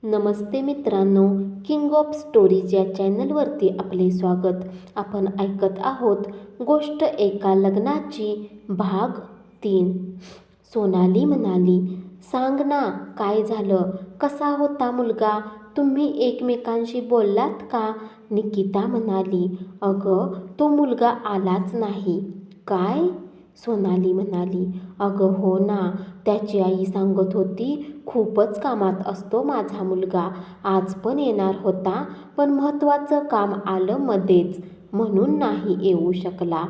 नमस्ते मित्रांनो, king of stories या चॅनलवरती आपले स्वागत. आपण ऐकत आहोत गोष्ट एका लग्नाची भाग 3. सोनाली म्हणाली, सांग ना, काय झालं? कसा होता मुलगा? तुम्ही एकमेकांशी बोललात का? निकिता म्हणाली, अगं तो मुलगा आलाच नाही. काय? सोनाली म्हणाली, अगं हो ना, त्याची आई सांगत होती खूपच कामात असतो माझा मुलगा. आज पण येणार होता, पण महत्त्वाचं काम आलं मध्येच म्हणून नाही येऊ शकला.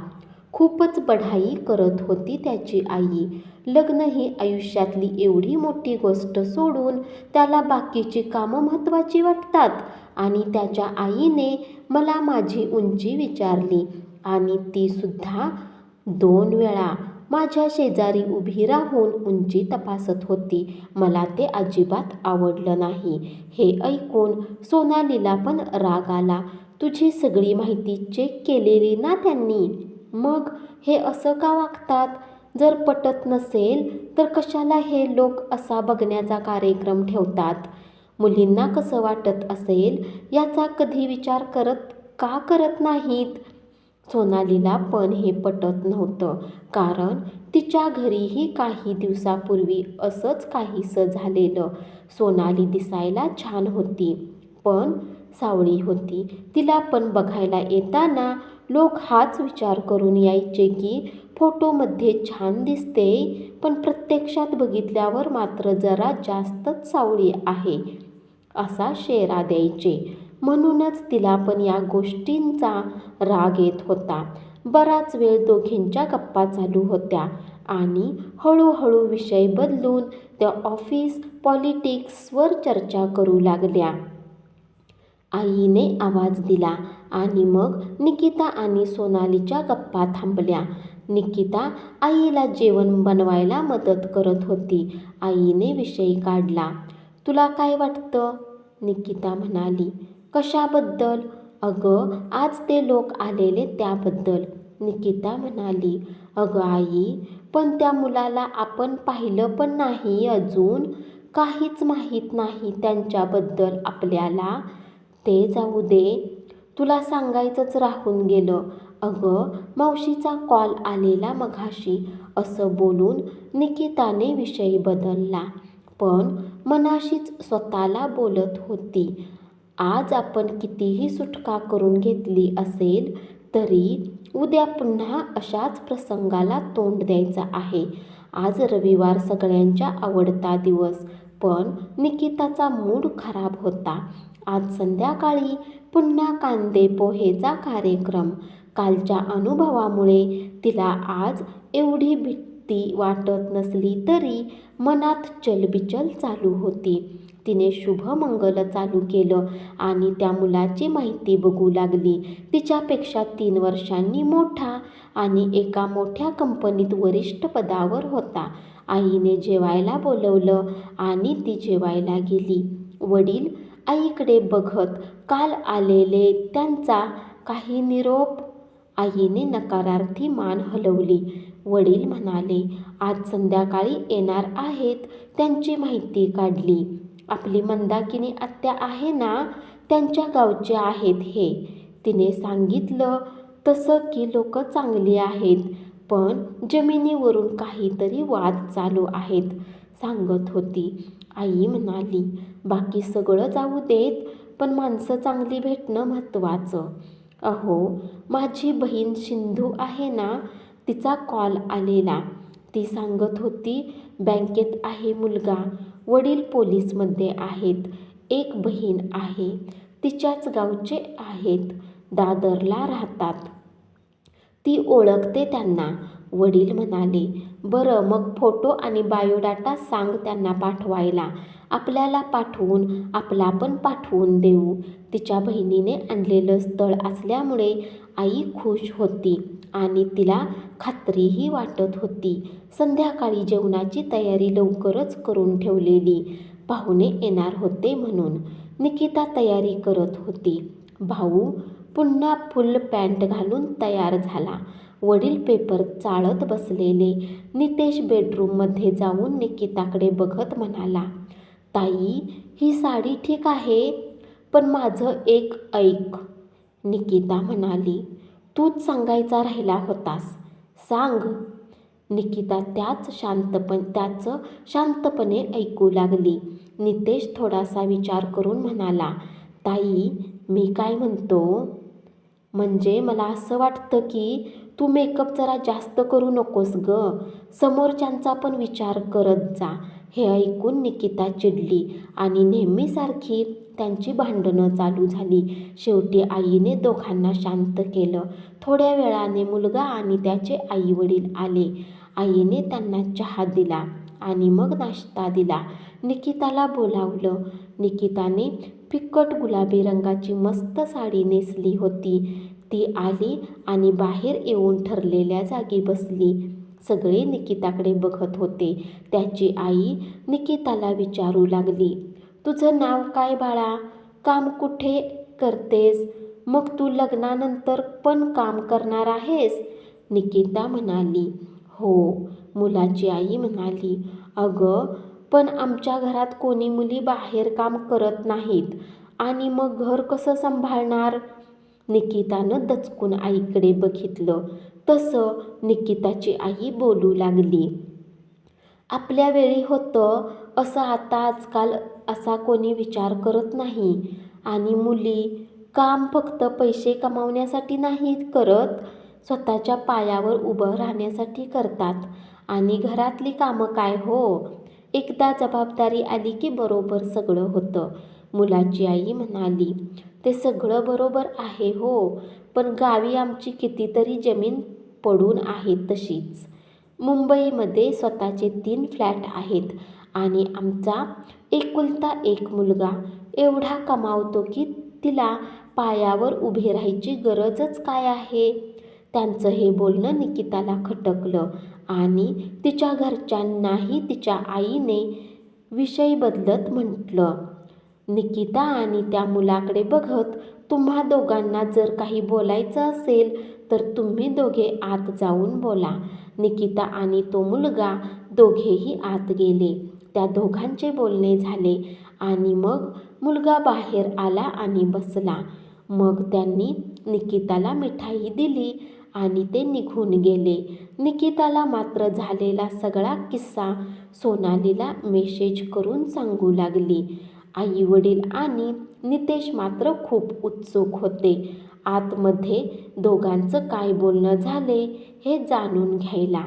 खूपच बढाई करत होती त्याची आई. लग्न ही आयुष्यातली एवढी मोठी गोष्ट सोडून त्याला बाकीची कामं महत्त्वाची वाटतात. आणि त्याच्या आईने मला माझी उंची विचारली आणि ती सुद्धा 2 वेळा. माझ्या शेजारी उभी राहून उंची तपासत होती. मला ते अजिबात आवडलं नाही. हे ऐकून सोनालीला पण राग आला. तुझी सगळी माहिती चेक केलेली ना त्यांनी? मग हे असं का वागतात? जर पटत नसेल तर कशाला हे लोक असा बघण्याचा कार्यक्रम ठेवतात? मुलींना कसं वाटत असेल याचा कधी विचार का करत नाहीत? सोनालीला पण हे पटत नव्हतं, कारण तिच्या घरीही काही दिवसापूर्वी असंच काहीसं झालेलं. सोनाली दिसायला छान होती, पण सावळी होती. तिला पण बघायला येताना लोक हाच विचार करून यायचे की फोटोमध्ये छान दिसते, पण प्रत्यक्षात बघितल्यावर मात्र जरा जास्तच सावळी आहे असा शेरा द्यायचे. म्हणूनच तिला पण या गोष्टींचा राग येत होता. बराच वेळ दोघींच्या गप्पा चालू होत्या आणि हळूहळू विषय बदलून त्या ऑफिस पॉलिटिक्सवर चर्चा करू लागल्या. आईने आवाज दिला आणि मग निकिता आणि सोनालीच्या गप्पा थांबल्या. निकिता आईला जेवण बनवायला मदत करत होती. आईने विषय काढला. तुला काय वाटतं? निकिता म्हणाली. कशाबद्दल? अगं आज ते लोक आलेले त्याबद्दल. निकिता म्हणाली, अगं आई, पण त्या मुलाला आपण पाहिलं पण नाही अजून. काहीच माहीत नाही त्यांच्याबद्दल आपल्याला. ते जाऊ दे, तुला सांगायचंच राहून गेलं. अगं मावशीचा कॉल आलेला मघाशी. असं बोलून निकिताने विषय बदलला, पण मनाशीच स्वतःला बोलत होती. आज आपण कितीही सुटका करून घेतली असेल तरी उद्या पुन्हा अशाच प्रसंगाला तोंड द्यायचं आहे. आज रविवार, सगळ्यांचा आवडता दिवस, पण निकिताचा मूड खराब होता. आज संध्याकाळी पुन्हा कांदे पोहेचा कार्यक्रम. कालच्या अनुभवामुळे तिला आज एवढी भीती वाटत नसली तरी मनात चलबिचल चालू होती. तिने शुभमंगल चालू केलं आणि त्या मुलाची माहिती बघू लागली. तिच्यापेक्षा 3 वर्षांनी मोठा आणि एका मोठ्या कंपनीत वरिष्ठ पदावर होता. आईने जेवायला बोलवलं आणि ती जेवायला गेली. वडील आईकडे बघत, काल आलेले त्यांचा काही निरोप? आईने नकारार्थी मान हलवली. वडील म्हणाले, आज संध्याकाळी येणार आहेत, त्यांची माहिती काढली. आपली मंदाकिनी आत्या आहे ना, त्यांच्या गावचे आहेत हे. तिने सांगितलं तसं की लोक चांगली आहेत, पण जमिनीवरून काहीतरी वाद चालू आहेत सांगत होती. आई म्हणाली, बाकी सगळं जाऊ देत, पण माणसं चांगली भेटणं महत्त्वाचं. अहो, माझी बहीण सिंधू आहे ना, तिचा कॉल आलेला. ती सांगत होती बँकेत आहे मुलगा, वडील पोलीसमध्ये आहेत, एक बहीण आहे, तिच्याच गावचे आहेत, दादरला राहतात. ती ओळखते त्यांना. वडील म्हणाले, बरं मग फोटो आणि बायोडाटा सांग त्यांना पाठवायला. आपल्याला पाठवून आपला पण पाठवून देऊ. तिच्या बहिणीने आणलेलं स्थळ असल्यामुळे आई खुश होती आणि तिला खात्रीही वाटत होती. संध्याकाळी जेवणाची तयारी लवकरच करून ठेवलेली. पाहुणे येणार होते म्हणून निकिता तयारी करत होती. भाऊ पुन्हा फुल पॅन्ट घालून तयार झाला. वडील पेपर चाळत बसलेले. नितेश बेडरूममध्ये जाऊन निकिताकडे बघत म्हणाला, ताई, ही साडी ठीक आहे, पण माझं एक ऐक, निकिता म्हणाली. तूच सांगायचा राहिला होतास, सांग. निकिता त्याचं शांतपणे ऐकू लागली. नितेश थोडासा विचार करून म्हणाला, ताई, मी काय म्हणतो, म्हणजे मला असं वाटतं की तू मेकअप जरा जास्त करू नकोस ग. समोरच्यांचा पण विचार करत जा. हे ऐकून निकिता चिडली आणि नेहमीसारखी त्यांची भांडणं चालू झाली. शेवटी आईने दोघांना शांत केलं. थोड्या वेळाने मुलगा आणि त्याचे आईवडील आले. आईने त्यांना चहा दिला आणि मग नाश्ता दिला. निकिताला बोलावलं. निकिताने फिकट गुलाबी रंगाची मस्त साडी नेसली होती. ती आली आणि बाहेर येऊन ठरलेल्या जागी बसली. सगळे निकिताकडे बघत होते. त्याची आई निकिताला विचारू लागली, तुझं नाव काय बाळा? काम कुठे करतेस? मग तू लग्नानंतर पण काम करणार आहेस? निकिता म्हणाली, हो. मुलाची आई म्हणाली, अगं, पण आमच्या घरात कोणी मुली बाहेर काम करत नाहीत आणि मग घर कसं सांभाळणार? निकितानं दचकून आईकडे बघितलं. तसं निकिताची आई बोलू लागली, आपल्या वेळी होतं असं आता आजकाल असा कोणी विचार करत नाही. आणि मुली काम फक्त पैसे कमावण्यासाठी नाहीत करत, स्वतःच्या पायावर उभं राहण्यासाठी करतात. आणि घरातली कामं काय हो, एकदा जबाबदारी आली की बरोबर सगळं होतं. मुलाची आई म्हणाली, ते सगळं बरोबर आहे हो, पण गावी आमची कितीतरी जमीन पडून आहे तशीच. मुंबईमध्ये स्वतःचे 3 फ्लॅट आहेत आणि आमचा एकुलता एक मुलगा एवढा कमावतो की तिला पायावर उभे राहायची गरजच काय आहे? त्यांचं हे बोलणं निकिताला खटकलं आणि तिच्या घरच्यांनाही तिच्या आईने विषय बदलत म्हटलं. निकिता आणि त्या मुलाकडे बघत, तुम्हा दोघांना जर काही बोलायचं असेल तर तुम्ही दोघे आत जाऊन बोला. निकिता आणि तो मुलगा दोघेही आत गेले. त्या दोघांचे बोलणे झाले आणि मग मुलगा बाहेर आला आणि बसला. मग त्यांनी निकिताला मिठाई दिली आणि ते निघून गेले. निकिताला मात्र झालेला सगळा किस्सा सोनालीला मेसेज करून सांगू लागली. आई वडील आणि नितेश मात्र खूप उत्सुक होते आतमध्ये दोघांचं काय बोलणं झाले हे जाणून घ्यायला.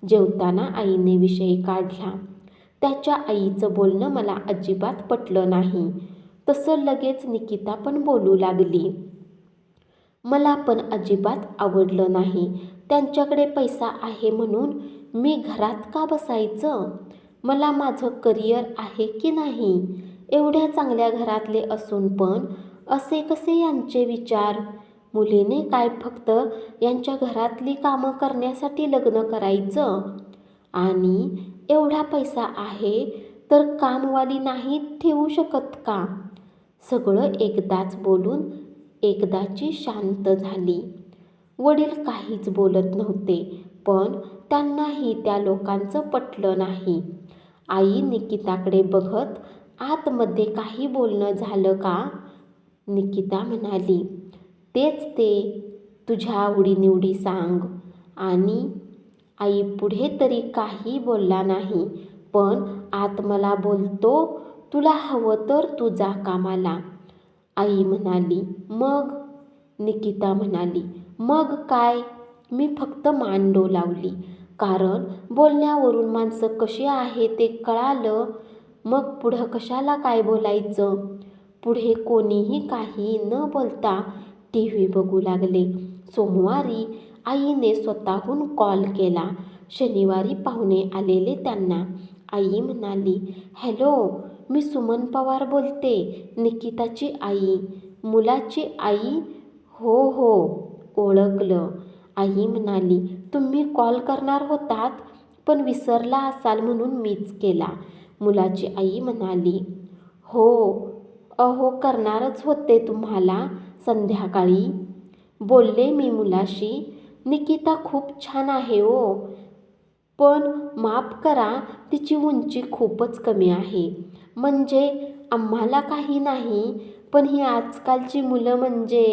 जेवताना आईने विषय काढला, त्याच्या आईचं बोलणं मला अजिबात पटलं नाही. तसं लगेच निकिता पण बोलू लागली, मला पण अजिबात आवडलं नाही. त्यांच्याकडे पैसा आहे म्हणून मी घरात का बसायचं? मला माझं करिअर आहे की नाही? एवढ्या चांगल्या घरातले असून पण असे कसे यांचे विचार? मुलीने काय फक्त यांच्या घरातली कामं करण्यासाठी लग्न करायचं? आणि एवढा पैसा आहे तर कामवाली नाही ठेवू शकत का? सगळं एकदाच बोलून एकदाची शांत झाली. वडील काहीच बोलत नव्हते, पण त्यांनाही त्या लोकांचं पटलं नाही. आई निकिताकडे बघत, आतमध्ये काही बोलणं झालं का? निकिता म्हणाली, तेच ते, तुझ्या आवडीनिवडी सांग. आणि आई पुढे तरी काही बोलला नाही, पण आत मला बोलतो, तुला हवं तर तू जा कामाला. आई म्हणाली, मग? निकिता म्हणाली, मग काय? मी फक्त मान डोलावली, कारण बोलण्यावरून माणसं कशी आहे ते कळालं. मग पुढं कशाला काय बोलायचं? पुढे कोणीही काही न बोलता TV बघू लागले. सोमवारी आईने स्वतःहून कॉल केला. शनिवारी पाहुणे आलेले त्यांना. आई म्हणाली, हॅलो, मी सुमन पवार बोलते, निकिताची आई. मुलाची आई? हो हो, ओळखलं. आई म्हणाली, तुम्ही कॉल करणार होतात पण विसरला असाल म्हणून मीच केला. मुलाची आई म्हणाली, हो अहो, करणारच होते तुम्हाला संध्याकाळी. बोलले मी मुलाशी, निकिता खूप छान आहे हो. पण माफ करा, तिची उंची खूपच कमी आहे. म्हणजे आम्हाला काही नाही, पण ही आजकालची मुलं म्हणजे.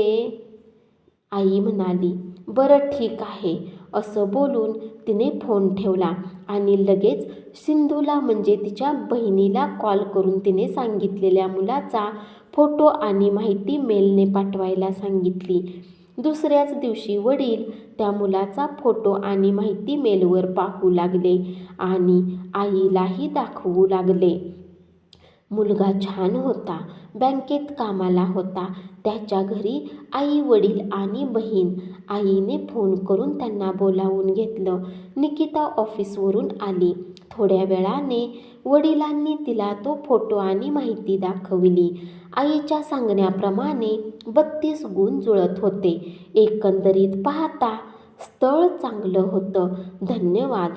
आई म्हणाली, बरं ठीक आहे. असं बोलून तिने फोन ठेवला आणि लगेच सिंधूला म्हणजे तिच्या बहिणीला कॉल करून तिने सांगितलेल्या मुलाचा फोटो आणि माहिती मेलने पाठवायला सांगितली. दुसऱ्याच दिवशी वडील त्या मुलाचा फोटो आणि माहिती मेलवर पाहू लागले आणि आईलाही दाखवू लागले. मुलगा छान होता, बँकेत कामाला होता. त्याच्या घरी आई वडील आणि बहीण. आईने फोन करून त्यांना बोलावून घेतलं. निकिता ऑफिसवरून आली. थोड्या वेळाने वडिलांनी तिला तो फोटो आणि माहिती दाखवली. आईच्या सांगण्याप्रमाणे 32 गुण जुळत होते. एकंदरीत पाहता स्थळ चांगलं होतं. धन्यवाद.